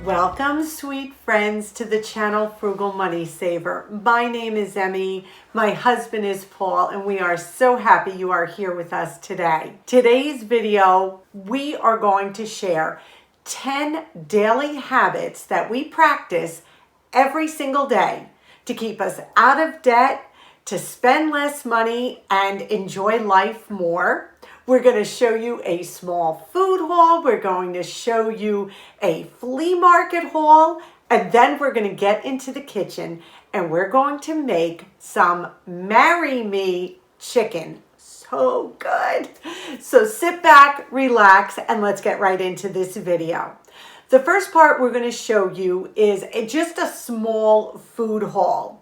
Welcome, sweet friends, to the channel Frugal Money Saver. My name is Emmy, my husband is Paul, and we are so happy you are here with us today. Today's video, we are going to share 10 daily habits that we practice every single day to keep us out of debt, to spend less money, and enjoy life more. We're going to show you a small food haul. We're going to show you a flea market haul. And then we're going to get into the kitchen and we're going to make some Marry Me chicken. So good. So sit back, relax, and let's get right into this video. The first part we're going to show you is just a small food haul.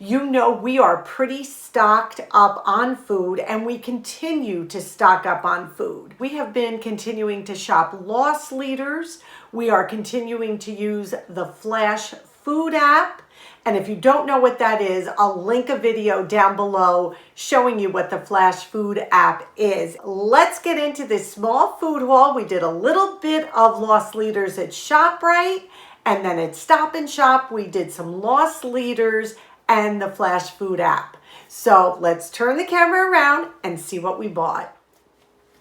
You know we are pretty stocked up on food and we continue to stock up on food. We have been continuing to shop loss leaders. We are continuing to use the Flash Food app. And if you don't know what that is, I'll link a video down below showing you what the Flash Food app is. Let's get into this small food haul. We did a little bit of loss leaders at ShopRite, and then at Stop and Shop, we did some loss leaders and the Flash Food app. So let's turn the camera around and see what we bought.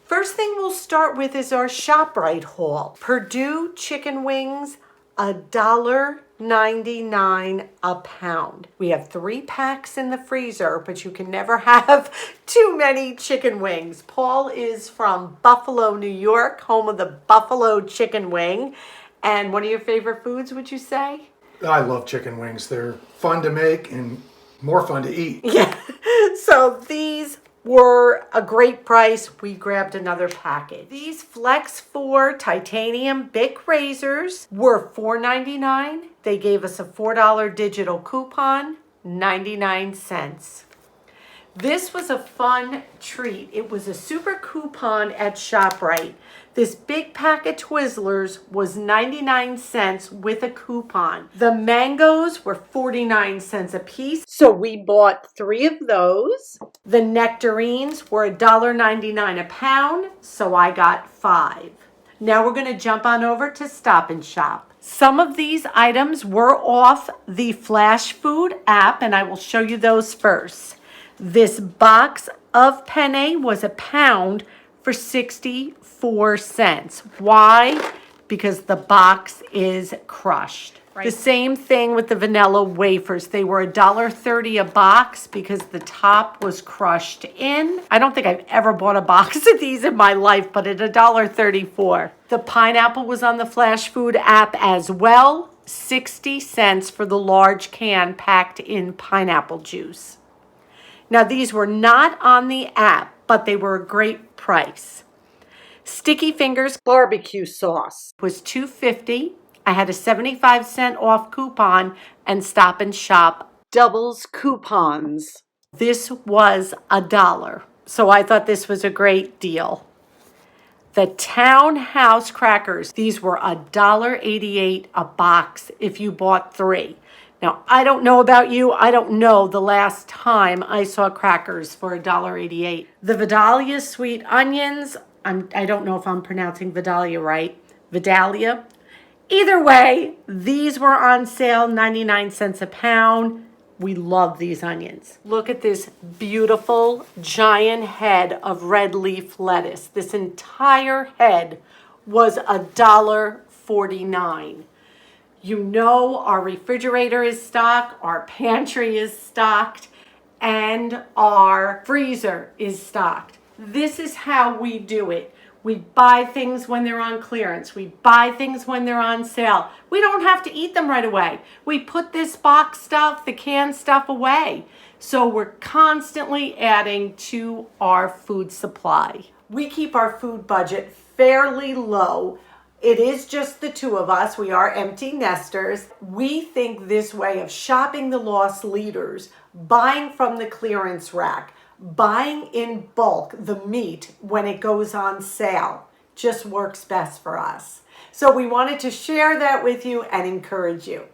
First thing we'll start with is our ShopRite haul. Purdue chicken wings, $1.99 a pound. We have 3 packs in the freezer, but you can never have too many chicken wings. Paul is from Buffalo, New York, home of the Buffalo chicken wing. And one of your favorite foods, would you say? I love chicken wings. They're fun to make and more fun to eat. Yeah, so these were a great price. We grabbed another package. These Flex 4 titanium Bic razors were $4.99. They gave us a $4 digital coupon, 99 cents. This was a fun treat. It was a super coupon at ShopRite. This big pack of Twizzlers was 99 cents with a coupon. The mangoes were 49 cents a piece, so we bought 3 of those. The nectarines were $1.99 a pound, so I got 5. Now we're going to jump on over to Stop and Shop. Some of these items were off the Flash Food app, and I will show you those first. This box of penne was a pound for 64 cents. Why? Because the box is crushed. Right. The same thing with the vanilla wafers. They were $1.30 a box because the top was crushed in. I don't think I've ever bought a box of these in my life, but at $1.34. The pineapple was on the Flash Food app as well. 60 cents for the large can packed in pineapple juice. Now, these were not on the app, but they were a great price. Sticky Fingers barbecue sauce was $2.50. I had a 75-cent off coupon, and Stop and Shop doubles coupons. This was $1, so I thought this was a great deal. The Townhouse crackers, these were $1.88 a box if you bought 3. Now, I don't know about you. I don't know the last time I saw crackers for $1.88. The Vidalia sweet onions, I don't know if I'm pronouncing Vidalia right. Vidalia. Either way, these were on sale, 99 cents a pound. We love these onions. Look at this beautiful giant head of red leaf lettuce. This entire head was $1.49. You know our refrigerator is stocked, our pantry is stocked, and our freezer is stocked. This is how we do it. We buy things when they're on clearance. We buy things when they're on sale. We don't have to eat them right away. We put this box stuff, the canned stuff away. So we're constantly adding to our food supply. We keep our food budget fairly low. It is just the 2 of us. We are empty nesters. We think this way of shopping the loss leaders, buying from the clearance rack, buying in bulk the meat when it goes on sale just works best for us. So we wanted to share that with you and encourage you.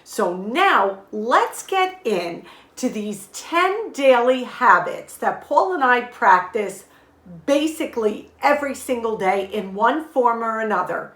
So now let's get into these 10 daily habits that Paul and I practice basically every single day in one form or another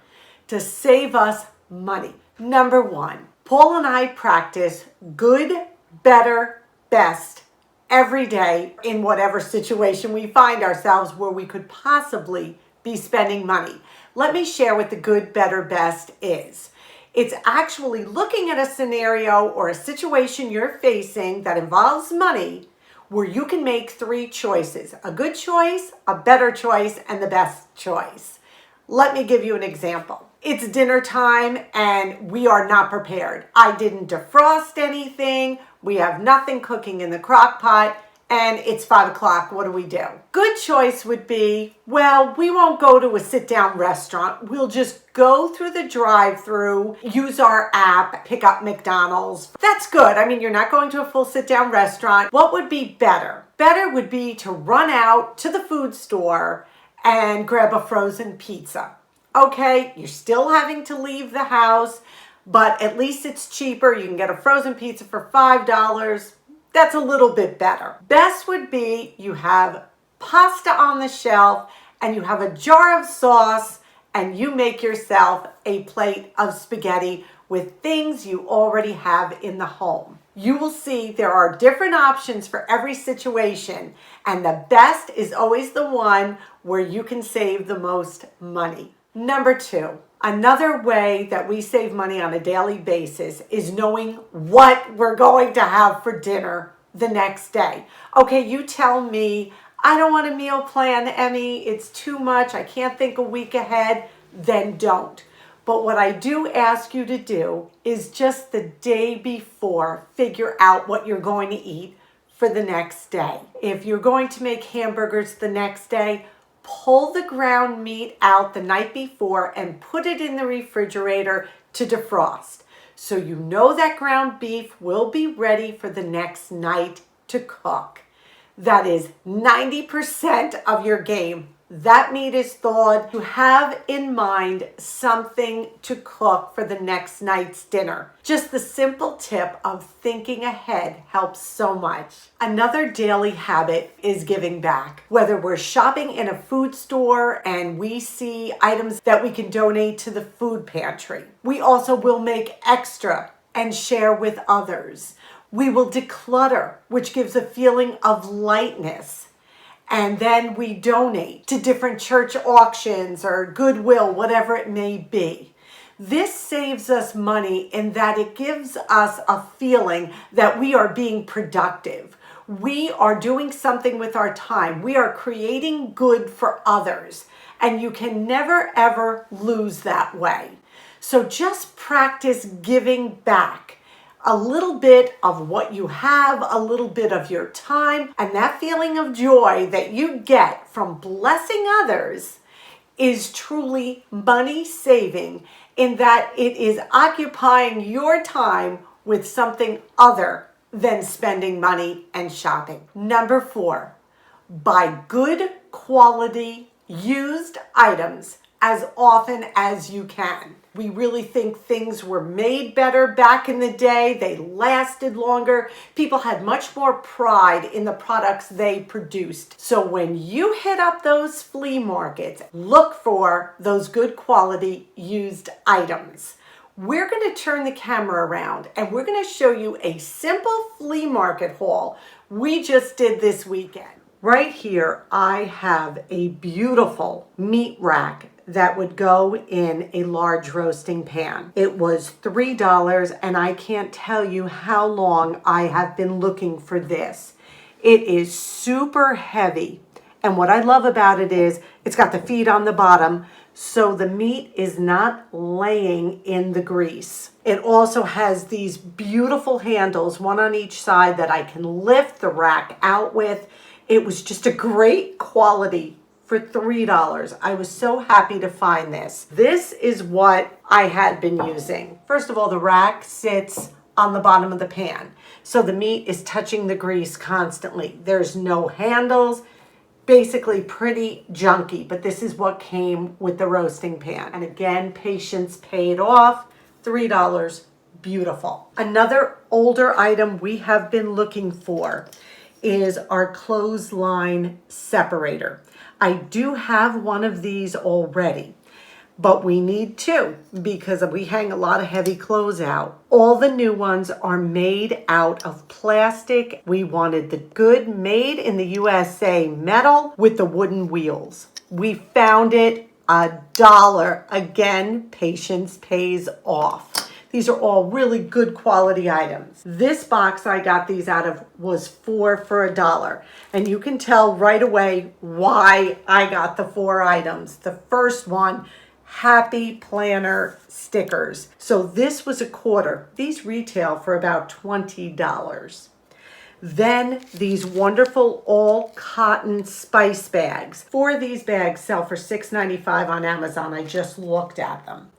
to save us money. Number one, Paul and I practice good, better, best every day in whatever situation we find ourselves where we could possibly be spending money. Let me share what the good, better, best is. It's actually looking at a scenario or a situation you're facing that involves money where you can make three choices: a good choice, a better choice, and the best choice. Let me give you an example. It's dinner time and we are not prepared. I didn't defrost anything. We have nothing cooking in the crock pot and it's 5 o'clock. What do we do? Good choice would be, well, we won't go to a sit-down restaurant. We'll just go through the drive-through, use our app, pick up McDonald's. That's good. I mean, you're not going to a full sit-down restaurant. What would be better? Better would be to run out to the food store and grab a frozen pizza. Okay, you're still having to leave the house, but at least it's cheaper. You can get a frozen pizza for $5. That's a little bit better. Best would be you have pasta on the shelf and you have a jar of sauce and you make yourself a plate of spaghetti with things you already have in the home. You will see there are different options for every situation, and the best is always the one where you can save the most money. Number two, another way that we save money on a daily basis is knowing what we're going to have for dinner the next day. Okay, you tell me, I don't want a meal plan, Emmy. It's too much. I can't think a week ahead. Then don't. But what I do ask you to do is just the day before, figure out what you're going to eat for the next day. If you're going to make hamburgers the next day, pull the ground meat out the night before and put it in the refrigerator to defrost. So you know that ground beef will be ready for the next night to cook. That is 90% of your game. That meat is thawed. You have in mind something to cook for the next night's dinner. Just the simple tip of thinking ahead helps so much. Another daily habit is giving back. Whether we're shopping in a food store and we see items that we can donate to the food pantry, we also will make extra and share with others. We will declutter, which gives a feeling of lightness. And then we donate to different church auctions or Goodwill, whatever it may be. This saves us money in that it gives us a feeling that we are being productive. We are doing something with our time. We are creating good for others. And you can never, ever lose that way. So just practice giving back. A little bit of what you have, a little bit of your time, and that feeling of joy that you get from blessing others is truly money saving in that it is occupying your time with something other than spending money and shopping. Number 4, buy good quality used items as often as you can. We really think things were made better back in the day. They lasted longer. People had much more pride in the products they produced. So when you hit up those flea markets, look for those good quality used items. We're going to turn the camera around and we're going to show you a simple flea market haul we just did this weekend. Right here, I have a beautiful meat rack that would go in a large roasting pan. It was $3 and I can't tell you how long I have been looking for this. It is super heavy. And what I love about it is it's got the feet on the bottom, so the meat is not laying in the grease. It also has these beautiful handles, one on each side, that I can lift the rack out with. It was just a great quality for $3. I was so happy to find this. This is what I had been using. First of all, the rack sits on the bottom of the pan, so the meat is touching the grease constantly. There's no handles. Basically pretty junky, but this is what came with the roasting pan. And again, patience paid off. $3, beautiful. Another older item we have been looking for is our clothesline separator. I do have one of these already, but we need two because we hang a lot of heavy clothes out. All the new ones are made out of plastic. We wanted the good made in the USA metal with the wooden wheels. We found it $1. Again, patience pays off. These are all really good quality items. This box I got these out of was 4 for $1. And you can tell right away why I got the 4 items. The first one, Happy Planner stickers. So this was $1. These retail for about $20. Then these wonderful all cotton spice bags. 4 of these bags sell for $6.95 on Amazon. I just looked at them.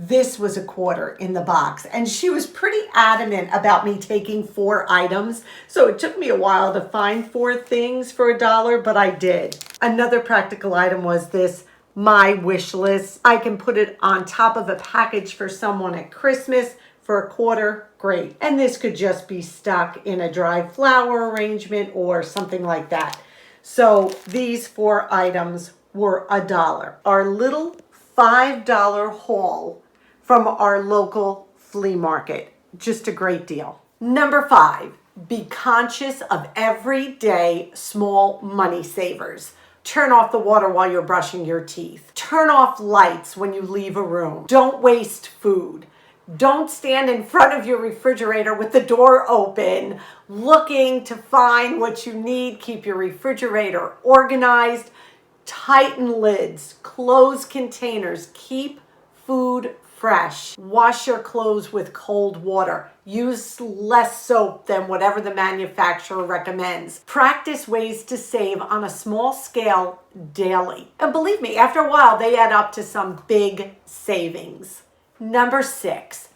This was $1 in the box, and she was pretty adamant about me taking 4 items. So it took me a while to find 4 things for $1, but I did. Another practical item was this My Wish List. I can put it on top of a package for someone at Christmas for $1. Great. And this could just be stuck in a dried flower arrangement or something like that. So these 4 items were $1. Our little $5 haul from our local flea market. Just a great deal. Number 5, be conscious of everyday small money savers. Turn off the water while you're brushing your teeth. Turn off lights when you leave a room. Don't waste food. Don't stand in front of your refrigerator with the door open, looking to find what you need. Keep your refrigerator organized. Tighten lids. Close containers. Keep food fresh. Wash your clothes with cold water. Use less soap than whatever the manufacturer recommends. Practice ways to save on a small scale daily. And believe me, after a while, they add up to some big savings. Number 6,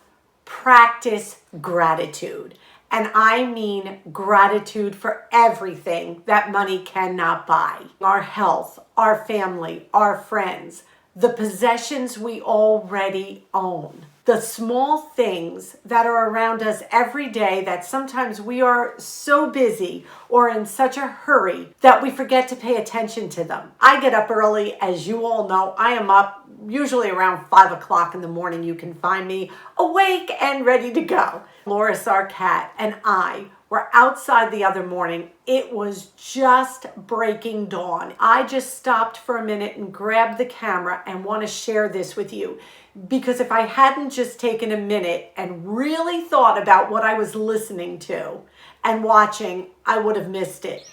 practice gratitude. And I mean gratitude for everything that money cannot buy. Our health, our family, our friends, the possessions we already own, the small things that are around us every day that sometimes we are so busy or in such a hurry that we forget to pay attention to them. I get up early, as you all know. I am up usually around 5 o'clock in the morning. You can find me awake and ready to go. Loris, our cat, and I were outside the other morning. It was just breaking dawn. I just stopped for a minute and grabbed the camera and want to share this with you, because if I hadn't just taken a minute and really thought about what I was listening to and watching, I would have missed it.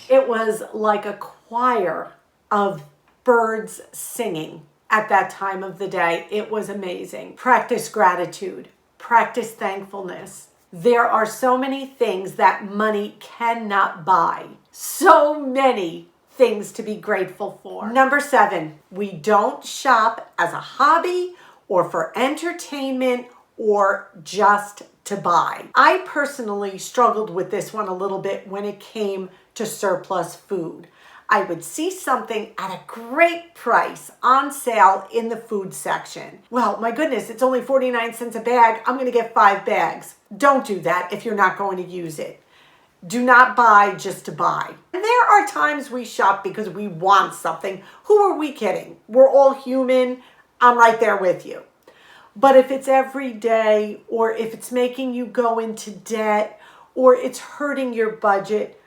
It was like a choir of birds singing at that time of the day. It was amazing. Practice gratitude. Practice thankfulness. There are so many things that money cannot buy. So many things to be grateful for. Number 7, we don't shop as a hobby or for entertainment or just to buy. I personally struggled with this one a little bit when it came to surplus food. I would see something at a great price on sale in the food section. Well, my goodness, it's only 49 cents a bag. I'm going to get 5 bags. Don't do that if you're not going to use it. Do not buy just to buy. And there are times we shop because we want something. Who are we kidding? We're all human. I'm right there with you. But if it's every day, or if it's making you go into debt, or it's hurting your budget,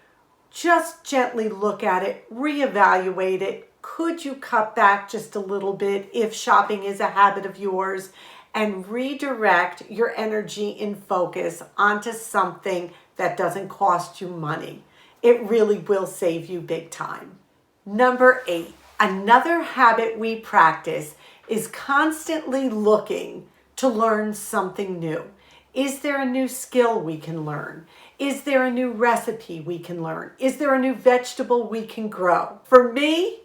just gently look at it, reevaluate it. Could you cut back just a little bit if shopping is a habit of yours, and redirect your energy and focus onto something that doesn't cost you money? It really will save you big time. Number 8, another habit we practice is constantly looking to learn something new. Is there a new skill we can learn? Is there a new recipe we can learn? Is there a new vegetable we can grow? For me,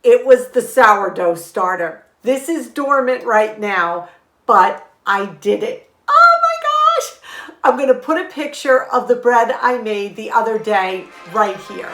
it was the sourdough starter. This is dormant right now, but I did it. Oh my gosh! I'm going to put a picture of the bread I made the other day right here.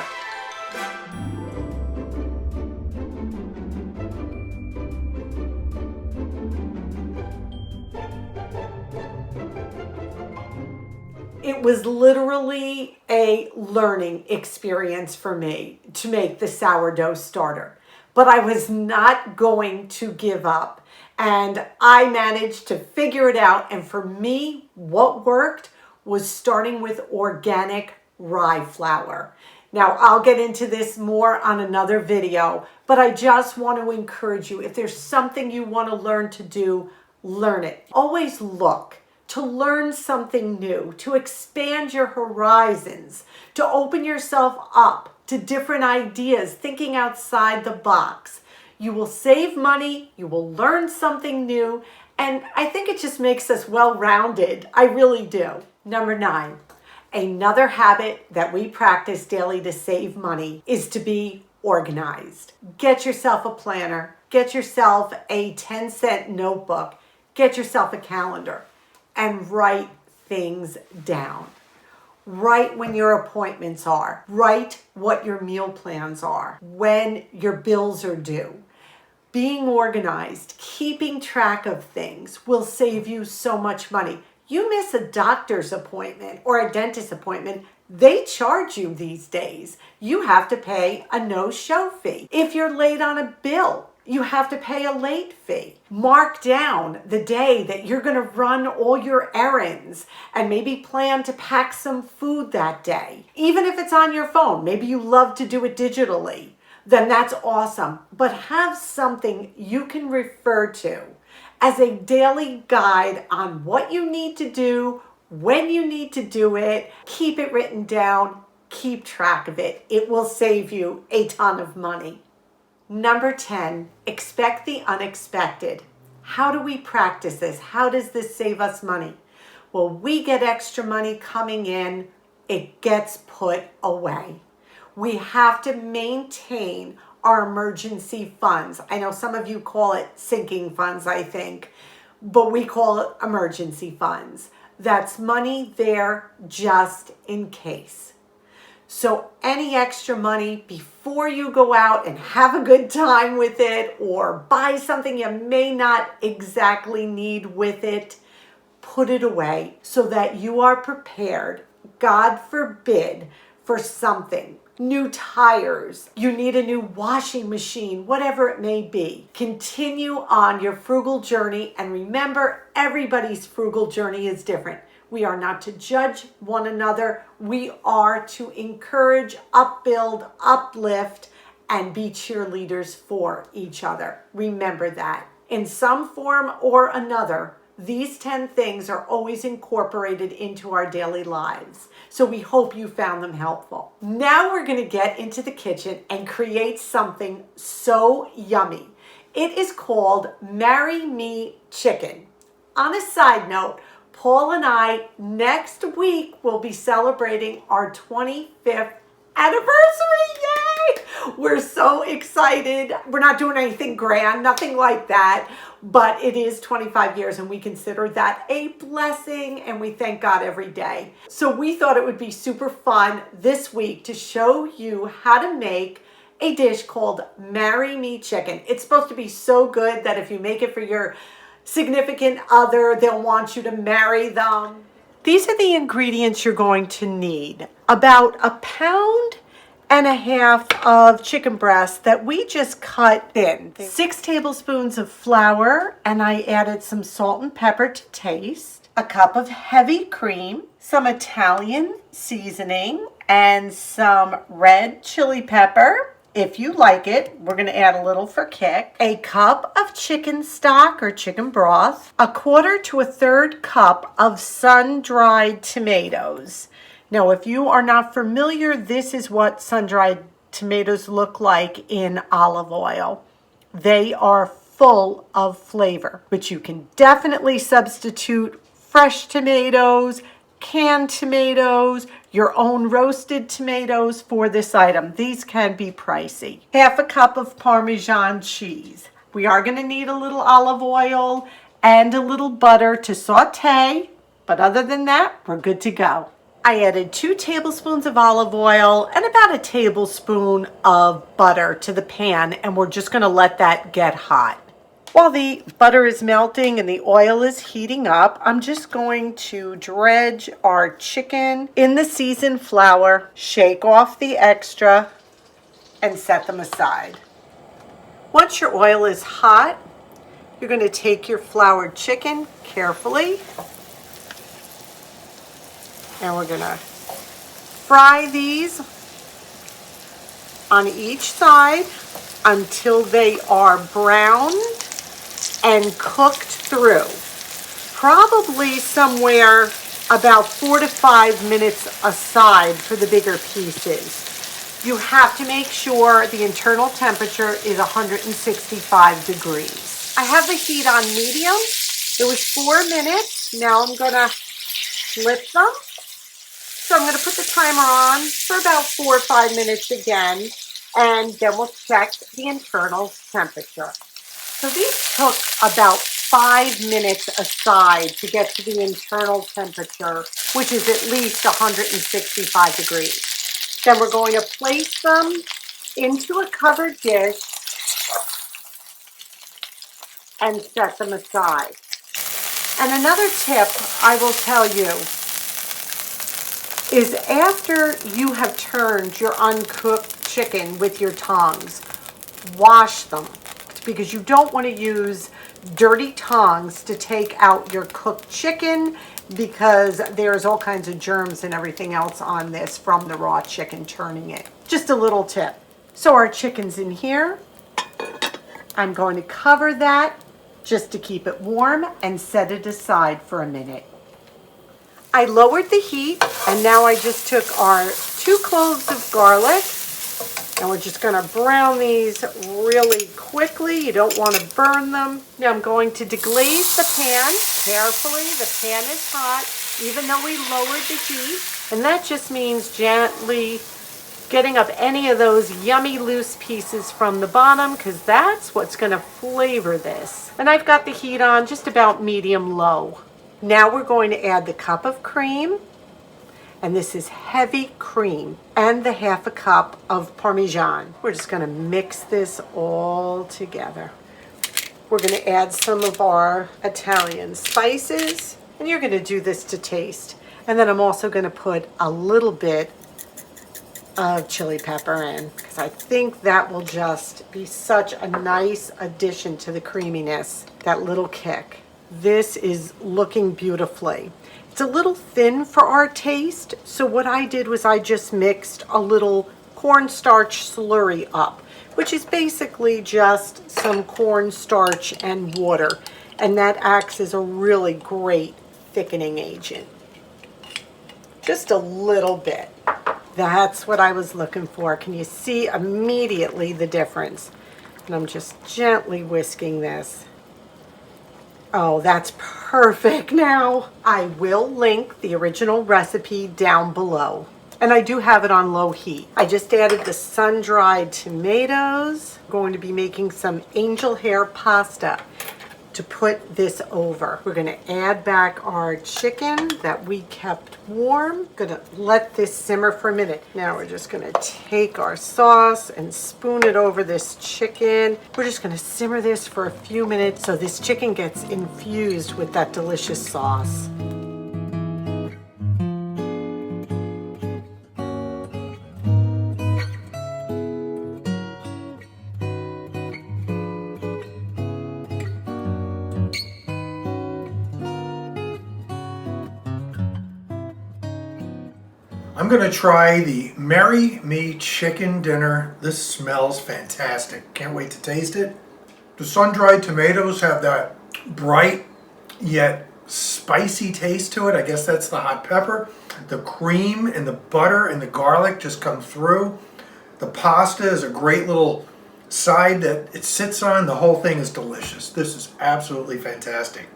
It was literally a learning experience for me to make the sourdough starter. But I was not going to give up. And I managed to figure it out. And for me, what worked was starting with organic rye flour. Now, I'll get into this more on another video, but I just want to encourage you, if there's something you want to learn to do, learn it. Always look to learn something new, to expand your horizons, to open yourself up to different ideas, thinking outside the box. You will save money, you will learn something new, and I think it just makes us well-rounded. I really do. Number 9, another habit that we practice daily to save money is to be organized. Get yourself a planner, get yourself a 10-cent notebook, get yourself a calendar, and write things down. Write when your appointments are. Write what your meal plans are, when your bills are due. Being organized, keeping track of things will save you so much money. You miss a doctor's appointment or a dentist appointment, they charge you these days. You have to pay a no-show fee. If you're late on a bill, you have to pay a late fee. Mark down the day that you're going to run all your errands and maybe plan to pack some food that day. Even if it's on your phone, maybe you love to do it digitally, then that's awesome. But have something you can refer to as a daily guide on what you need to do, when you need to do it. Keep it written down, keep track of it. It will save you a ton of money. Number 10, expect the unexpected. How do we practice this? How does this save us money? Well, we get extra money coming in, it gets put away. We have to maintain our emergency funds. I know some of you call it sinking funds, I think, but we call it emergency funds. That's money there just in case. So any extra money before you go out and have a good time with it or buy something you may not exactly need with it, put it away so that you are prepared, God forbid, for something. New tires, you need a new washing machine, whatever it may be. Continue on your frugal journey, and remember, everybody's frugal journey is different. We are not to judge one another. We are to encourage, upbuild, uplift, and be cheerleaders for each other. Remember that. In some form or another, these 10 things are always incorporated into our daily lives. So we hope you found them helpful. Now we're going to get into the kitchen and create something so yummy. It is called Marry Me Chicken. On a side note, Paul and I next week will be celebrating our 25th anniversary. Yay! We're so excited. We're not doing anything grand, nothing like that, but it is 25 years and we consider that a blessing and we thank God every day. So we thought it would be super fun this week to show you how to make a dish called Marry Me Chicken. It's supposed to be so good that if you make it for your significant other, they'll want you to marry them. These are the ingredients you're going to need. About 1.5 pounds of chicken breast that we just cut thin. 6 tablespoons of flour, and I added some salt and pepper to taste. A cup of heavy cream, some Italian seasoning, and some red chili pepper. If you like it, we're going to add a little for kick. A cup of chicken stock or chicken broth. 1/4 to 1/3 cup of sun-dried tomatoes. Now, if you are not familiar, this is what sun-dried tomatoes look like in olive oil. They are full of flavor, but you can definitely substitute fresh tomatoes, canned tomatoes, your own roasted tomatoes for this item. These can be pricey. 1/2 cup of Parmesan cheese. We are going to need a little olive oil and a little butter to saute, but other than that, we're good to go. I added 2 tablespoons of olive oil and about 1 tablespoon of butter to the pan, and we're just going to let that get hot. While the butter is melting and the oil is heating up, I'm just going to dredge our chicken in the seasoned flour, shake off the extra, and set them aside. Once your oil is hot, you're going to take your floured chicken carefully, and we're going to fry these on each side until they are brown and cooked through. Probably somewhere about 4 to 5 minutes aside for the bigger pieces. You have to make sure the internal temperature is 165 degrees. I have the heat on medium. It was 4 minutes. Now I'm gonna flip them. So I'm gonna put the timer on for about 4 or 5 minutes again, and then we'll check the internal temperature. So these took about 5 minutes aside to get to the internal temperature, which is at least 165 degrees. Then we're going to place them into a covered dish and set them aside. And another tip I will tell you is after you have turned your uncooked chicken with your tongs, wash them, because you don't want to use dirty tongs to take out your cooked chicken, because there's all kinds of germs and everything else on this from the raw chicken turning it. Just a little tip. So our chicken's in here. I'm going to cover that just to keep it warm and set it aside for a minute. I lowered the heat, and now I just took our 2 cloves of garlic, and we're just going to brown these really quickly. You don't want to burn them. Now I'm going to deglaze the pan carefully. The pan is hot, even though we lowered the heat. And that just means gently getting up any of those yummy loose pieces from the bottom, because that's what's going to flavor this. And I've got the heat on just about medium-low. Now we're going to add the cup of cream. And this is heavy cream, and the half a cup of Parmesan. We're just gonna mix this all together. We're gonna add some of our Italian spices, and you're gonna do this to taste. And then I'm also gonna put a little bit of chili pepper in, because I think that will just be such a nice addition to the creaminess, that little kick. This is looking beautifully. It's a little thin for our taste, so what I did was I just mixed a little cornstarch slurry up, which is basically just some cornstarch and water, and that acts as a really great thickening agent. Just a little bit. That's what I was looking for. Can you see immediately the difference? And I'm just gently whisking this. Oh, that's perfect now. I will link the original recipe down below. And I do have it on low heat. I just added the sun-dried tomatoes. I'm going to be making some angel hair pasta to put this over. We're gonna add back our chicken that we kept warm. Gonna let this simmer for a minute. Now we're just gonna take our sauce and spoon it over this chicken. We're just gonna simmer this for a few minutes so this chicken gets infused with that delicious sauce. I'm gonna try the Marry Me Chicken Dinner. This smells fantastic. Can't wait to taste it. The sun-dried tomatoes have that bright yet spicy taste to it. I guess that's the hot pepper. The cream and the butter and the garlic just come through. The pasta is a great little side that it sits on. The whole thing is delicious. This is absolutely fantastic.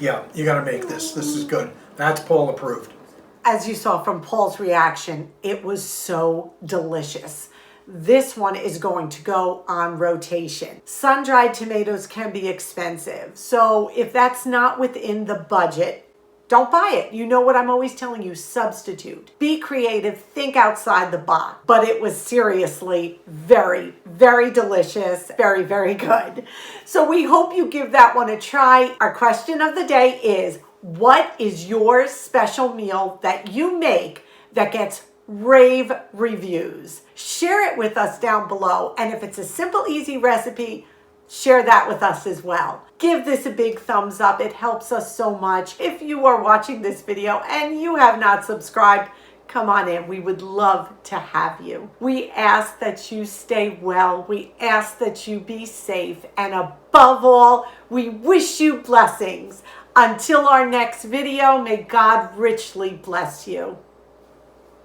Yeah, you gotta make this. This is good. That's Paul approved. As you saw from Paul's reaction, it was so delicious. This one is going to go on rotation. Sun-dried tomatoes can be expensive. So if that's not within the budget, don't buy it. You know what I'm always telling you, substitute. Be creative, think outside the box. But it was seriously very, very delicious, very, very good. So we hope you give that one a try. Our question of the day is, what is your special meal that you make that gets rave reviews? Share it with us down below. And if it's a simple, easy recipe, share that with us as well. Give this a big thumbs up. It helps us so much. If you are watching this video and you have not subscribed, come on in. We would love to have you. We ask that you stay well. We ask that you be safe. And above all, we wish you blessings. Until our next video, may God richly bless you.